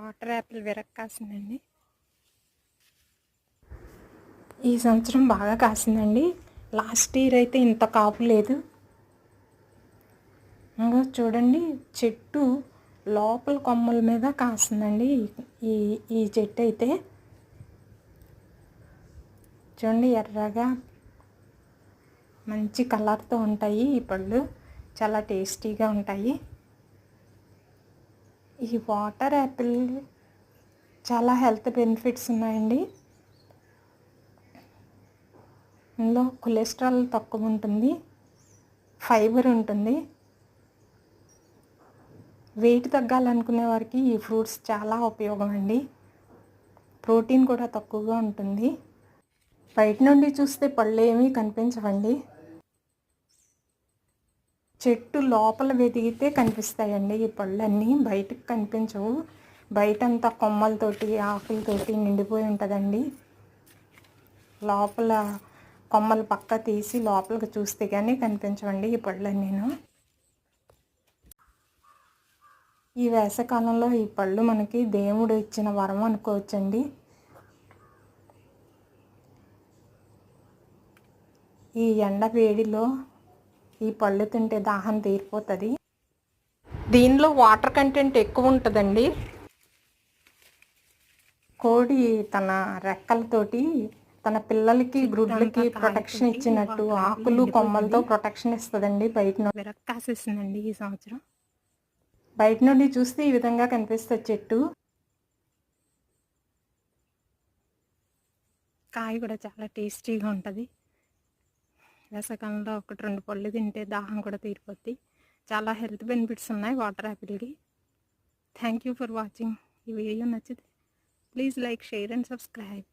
Water Apple కాసిందండి. ఈ సంవత్సరం బాగా కాసిందండి. లాస్ట్ ఇయర్ అయితే ఇంత కాపు లేదు. ఇంకా చూడండి, చెట్టు లోపల కొమ్మల మీద కాస్తుందండి. ఈ ఈ చెట్టు అయితే చూడండి, ఎర్రగా మంచి కలర్తో ఉంటాయి. ఈ పళ్ళు చాలా టేస్టీగా ఉంటాయి. ఈ వాటర్ యాపిల్ చాలా హెల్త్ బెనిఫిట్స్ ఉన్నాయండి. ఇందులో కొలెస్ట్రాల్ తక్కువ ఉంటుంది, ఫైబర్ ఉంటుంది. వెయిట్ తగ్గాలనుకునే వారికి ఈ ఫ్రూట్స్ చాలా ఉపయోగం అండి. ప్రోటీన్ కూడా తక్కువగా ఉంటుంది. బయట నుండి చూస్తే పళ్ళు ఏమీ కనిపించవండి. చెట్టు లోపల వెతికితే కనిపిస్తాయండి ఈ పళ్ళన్నీ, బయటకు కనిపించవు. బయటంతా కొమ్మలతోటి ఆకులతోటి నిండిపోయి ఉంటుందండి. లోపల కొమ్మలు పక్క తీసి లోపలికి చూస్తే కానీ కనిపించవండి ఈ పళ్ళన్నీను. ఈ వేసవకాలంలో ఈ పళ్ళు మనకి దేవుడు ఇచ్చిన వరం అనుకోవచ్చండి. ఈ ఎండ వేడిలో ఈ పళ్ళు తింటే దాహం తీరిపోతుంది. దీనిలో వాటర్ కంటెంట్ ఎక్కువ ఉంటుందండి. కోడి తన రెక్కలతోటి తన పిల్లలకి గ్రుడ్లకి ప్రొటెక్షన్ ఇచ్చినట్టు ఆకులు కొమ్మలతో ప్రొటెక్షన్ ఇస్తుందండి. బయట నుండి కాసేసిందండి ఈ సంవత్సరం. బయట నుండి చూస్తే ఈ విధంగా కనిపిస్తుంది చెట్టు. కాయ కూడా చాలా టేస్టీగా ఉంటుంది. వేసవకాలంలో 1-2 పళ్ళు తింటే దాహం కూడా తీరిపోద్ది. చాలా హెల్త్ బెనిఫిట్స్ ఉన్నాయి వాటర్ యాపిల్కి. Thank you for watching. ఈ వీడియో నచ్చితే please like, share and subscribe.